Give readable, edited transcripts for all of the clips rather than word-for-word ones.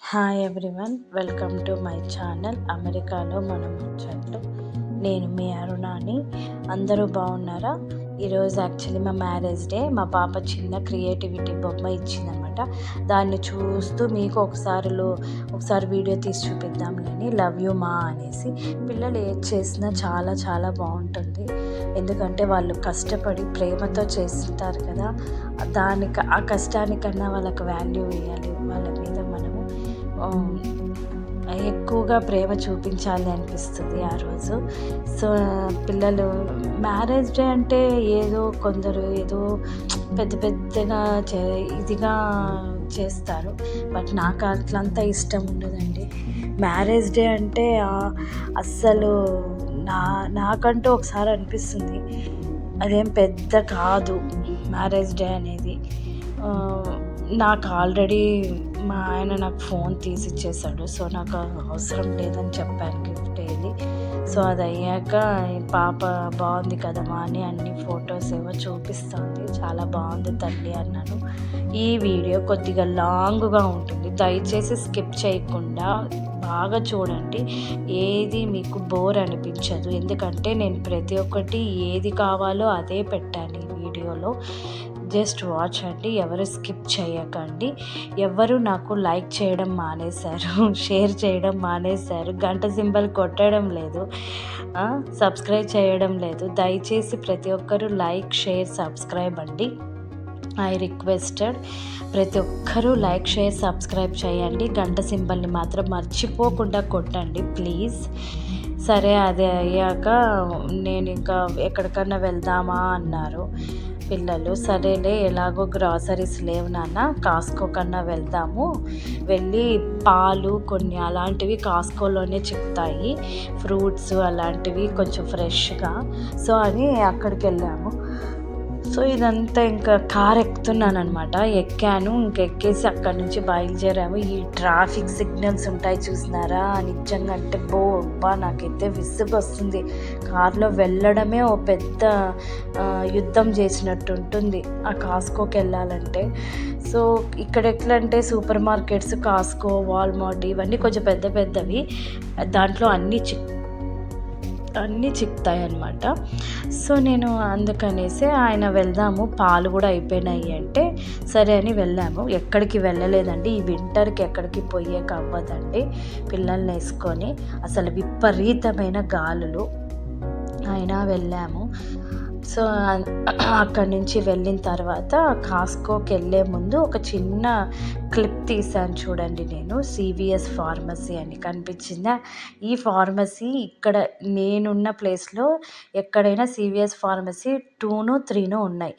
Hi everyone, welcome to my channel అమెరికాలో మన ముచ్చట్లు. నేను మీ అరుణాని. అందరూ బాగున్నారా? ఈరోజు యాక్చువల్లీ మా మ్యారేజ్ డే. మా పాప చిన్న క్రియేటివిటీ బొమ్మ ఇచ్చిందనమాట. దాన్ని చూస్తూ మీకు ఒకసారి వీడియో తీసి చూపిద్దాంలేని. లవ్ యూ మా అనేసి. పిల్లలు ఏది చేసినా చాలా చాలా బాగుంటుంది. ఎందుకంటే వాళ్ళు కష్టపడి ప్రేమతో చేస్తుంటారు కదా. ఆ కష్టానికన్నా వాళ్ళకి వాల్యూ ఇవ్వాలి. వాళ్ళ మీద మనము ఎక్కువగా ప్రేమ చూపించాలి అనిపిస్తుంది ఆ రోజు. సో పిల్లలు మ్యారేజ్ డే అంటే కొందరు పెద్ద పెద్దగా ఇదిగా చేస్తారు. బట్ నాకు అట్లంతా ఇష్టం ఉండదండి. మ్యారేజ్ డే అంటే అస్సలు నాకంటూ ఒకసారి అనిపిస్తుంది, అదేం పెద్ద కాదు మ్యారేజ్ డే అనేది. నాకు ఆల్రెడీ మా ఆయన నాకు ఫోన్ తీసి ఇచ్చేసాడు. సో నాకు అవసరం లేదని చెప్పాను గిఫ్ట్ ఏది. సో అది అయ్యాక పాప బాగుంది కదమ్మా అని అన్ని ఫొటోస్ ఏవో చూపిస్తుంది. చాలా బాగుంది తల్లి అన్నాను. ఈ వీడియో కొద్దిగా లాంగ్గా ఉంటుంది, దయచేసి స్కిప్ చేయకుండా బాగా చూడండి. ఏది మీకు బోర్ అనిపించదు. ఎందుకంటే నేను ప్రతి ఒక్కటి ఏది కావాలో అదే పెట్టాను ఈ వీడియోలో. జస్ట్ వాచ్ అండి, ఎవరు స్కిప్ చేయకండి. ఎవరు నాకు లైక్ చేయడం మానేశారు, షేర్ చేయడం మానేశారు, గంట సింబల్ కొట్టడం లేదు, సబ్స్క్రైబ్ చేయడం లేదు. దయచేసి ప్రతి ఒక్కరూ లైక్, షేర్, సబ్స్క్రైబ్ అండి. I requested. ప్రతి ఒక్కరూ లైక్, షేర్, సబ్స్క్రైబ్ చేయండి. గంట సింబల్ని మాత్రం మర్చిపోకుండా కొట్టండి ప్లీజ్. సరే, అది అయ్యాక నేను ఇంకా ఎక్కడికన్నా వెళ్దామా అన్నారు పిల్లలు. సరేలే, ఎలాగో గ్రాసరీస్ లేవు నాన్న, కాస్కో కన్నా వెళ్దాము, వెళ్ళి పాలు కొన్ని అలాంటివి కాస్కోలోనే చిక్కుతాయి, ఫ్రూట్స్ అలాంటివి కొంచెం ఫ్రెష్గా. సో అని అక్కడికి వెళ్ళాము. సో ఇదంతా ఇంకా కార్ ఎక్కుతున్నాను అనమాట. ఎక్కాను, ఎక్కేసి అక్కడి నుంచి బయలుదేరాము. ఈ ట్రాఫిక్ సిగ్నల్స్ ఉంటాయి చూసినారా, నిజంగా అంటే నాకైతే విసుగు వస్తుంది. కార్లో వెళ్ళడమే ఓ పెద్ద యుద్ధం చేసినట్టు ఉంటుంది ఆ కాస్కోకి వెళ్ళాలంటే. సో ఇక్కడ ఎట్లా అంటే సూపర్ మార్కెట్స్, కాస్కో, వాల్మార్ట్ ఇవన్నీ కొంచెం పెద్ద పెద్దవి, దాంట్లో అన్నీ చిక్కుతాయి అన్నమాట. సో నేను అందుకనేసి ఆయన వెళ్దాము, పాలు కూడా అయిపోయినాయి అంటే సరే అని వెళ్ళాము. ఎక్కడికి వెళ్ళలేదండి, ఈ వింటర్కి ఎక్కడికి పోయేక అవ్వదండి పిల్లల్ని వేసుకొని. అసలు విపరీతమైన గాలులు, అయినా వెళ్ళాము. సో అక్కడి నుంచి వెళ్ళిన తర్వాత కాస్కోకి వెళ్ళే ముందు ఒక చిన్న క్లిప్ తీసాను చూడండి. నేను సివిఎస్ ఫార్మసీ అని కనిపించిందా. ఈ ఫార్మసీ ఇక్కడ నేనున్న ప్లేస్లో ఎక్కడైనా సివిఎస్ ఫార్మసీ 2 3 ఉన్నాయి.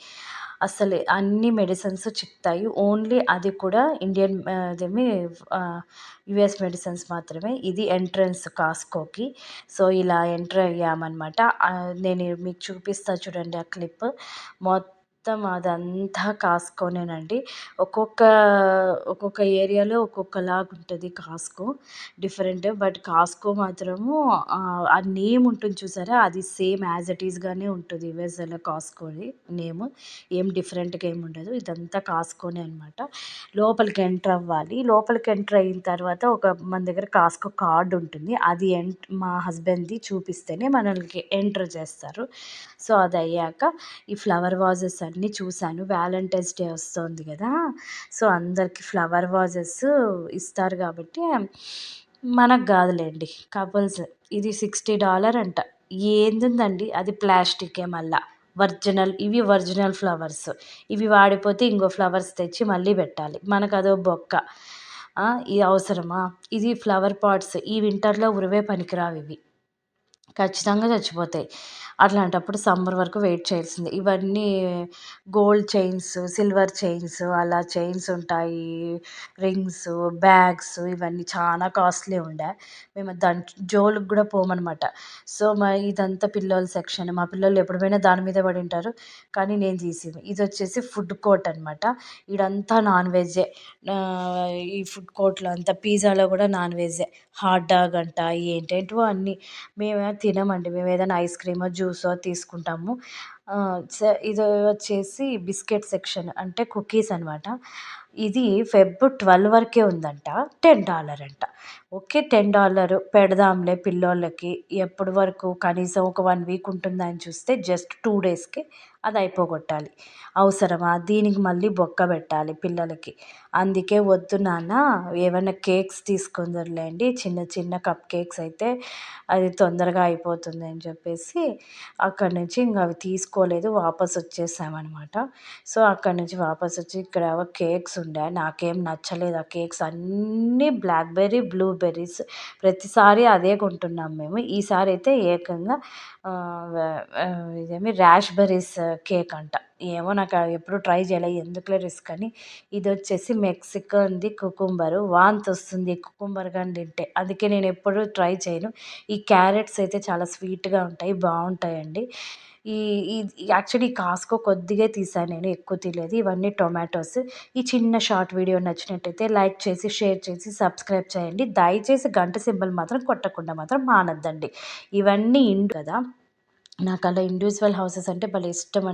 అసలు అన్ని మెడిసిన్స్ చిక్కుతాయి. ఓన్లీ అది కూడా ఇండియన్ యుఎస్ మెడిసిన్స్ మాత్రమే. ఇది ఎంట్రన్స్ కాస్కోకి. సో ఇలా ఎంటర్ అయ్యామన్నమాట. నేను మీకు చూపిస్తా చూడండి ఆ క్లిప్. మొత్తం అదంతా కాస్కోనేనండి. ఒక్కొక్క ఏరియాలో ఒక్కొక్కలాగా ఉంటుంది కాస్కో, డిఫరెంట్. బట్ కాస్కో మాత్రము ఆ నేమ్ ఉంటుంది చూసారా, అది సేమ్ యాజ్ ఇట్ ఈస్గానే ఉంటుంది. యుఎస్ఏలో కాస్కోని నేమ్ ఏం డిఫరెంట్గా ఏమి ఉండదు. ఇదంతా కాస్కోనే అనమాట. లోపలికి ఎంటర్ అవ్వాలి. లోపలికి ఎంటర్ అయిన తర్వాత మన దగ్గర కాస్కో కార్డు ఉంటుంది. అది మా హస్బెండ్ది చూపిస్తేనే మనల్ని ఎంటర్ చేస్తారు. సో అది అయ్యాక ఈ ఫ్లవర్ వాజెస్ అన్నీ చూశాను. వ్యాలంటైన్స్ డే వస్తుంది కదా, సో అందరికి ఫ్లవర్ వాజెస్ ఇస్తారు కాబట్టి మనకు కాదులేండి, కపుల్స్. ఇది $60 అంట. ఏందుందండి, అది ప్లాస్టికే మళ్ళా. ఇవి ఒరిజినల్ ఫ్లవర్స్. ఇవి వాడిపోతే ఇంకో ఫ్లవర్స్ తెచ్చి మళ్ళీ పెట్టాలి, మనకు అదో బొక్క. ఇది అవసరమా? ఇది ఫ్లవర్ పాట్స్ ఈ వింటర్లో ఉరివే పనికిరావు, ఇవి ఖచ్చితంగా చచ్చిపోతాయి. అట్లాంటప్పుడు సమ్మర్ వరకు వెయిట్ చేయాల్సిందే. ఇవన్నీ గోల్డ్ చైన్స్, సిల్వర్ చైన్స్, అలా చైన్స్ ఉంటాయి, రింగ్స్, బ్యాగ్స్, ఇవన్నీ చాలా కాస్ట్లీ ఉండే. మేము దాని జోలికి కూడా పోమన్నమాట. సో ఇదంతా పిల్లల సెక్షన్. మా పిల్లలు ఎప్పుడు పోయినా దాని మీద పడి ఉంటారు, కానీ నేను తీసింది. ఇది వచ్చేసి ఫుడ్ కోర్ట్ అనమాట. ఇదంతా నాన్ వెజ్జే. ఈ ఫుడ్ కోర్ట్లో అంతా పిజ్జాలో కూడా నాన్ వెజ్జే. హాట్ డాగ్ అంట, ఏంటేంటివో అన్నీ. మేము తినమండి, మేము ఏదైనా ఐస్ క్రీమో, జ్యూసో తీసుకుంటాము. ఇది వచ్చేసి బిస్కెట్ సెక్షన్, అంటే కుకీస్ అనమాట. ఇది ఫెబ్ 12 వరకే ఉందంట. $10 అంట. ఓకే. $10 పెడదాంలే పిల్లోళ్ళకి. ఎప్పటి వరకు కనీసం ఒక 1 వీక్ ఉంటుందని చూస్తే జస్ట్ 2 డేస్‌కే అది అయిపోగొట్టాలి. అవసరమా? దీనికి మళ్ళీ బొక్క పెట్టాలి పిల్లలకి. అందుకే వద్దు నాన్న ఏవన్నా కేక్స్ తీసుకుందురులెండి. చిన్న చిన్న కప్ కేక్స్ అయితే అది తొందరగా అయిపోతుంది అని చెప్పేసి అక్కడి నుంచి ఇంక అవి తీసుకోలేదు. వాపసొచ్చేసామనమాట. సో, అక్కడి నుంచి వాపసొచ్చి ఇక్కడ కేక్స్ ఉండే. నాకేం నచ్చలేదు ఆ కేక్స్ అన్నీ బ్లాక్‌బెర్రీ, బ్లూబెర్రీస్ ప్రతిసారి అదే కొంటున్నాం మేము. ఈసారైతే ఏకంగా వ ఇదేమి రాష్‌బెర్రీస్ కేక్ అంట. ఏమో నాకు ఎప్పుడు ట్రై చేయలే. ఎందుకులే రిస్క్ అని. ఇదొచ్చేసి మెక్సికన్‌ది కుకుంబరు. వాంతొస్తుంది కుకుంబర్ గాని తింటే. అందుకే నేనెప్పుడు ట్రై చేయను. ఈ క్యారెట్స్ అయితే చాలా స్వీట్‌గా ఉంటాయి. బావుంటాయండి. ఈ యాక్చువల్లీ కాస్కో కొద్దిగే తీశాను నేను. ఎక్కువ తీయలేదు. ఇవన్నీ టొమాటోస్. ఈ చిన్న షార్ట్ వీడియో నచ్చినట్టయితే లైక్ చేసి, షేర్ చేసి, సబ్స్క్రైబ్ చేయండి. దయచేసి గంట సింబల్ మాత్రం కొట్టకుండా మాత్రం మానొద్దండి. ఇవన్నీ కదా! నాకలా ఇండివిడ్యువల్ హౌసెస్ అంటే భలే ఇష్టమండి.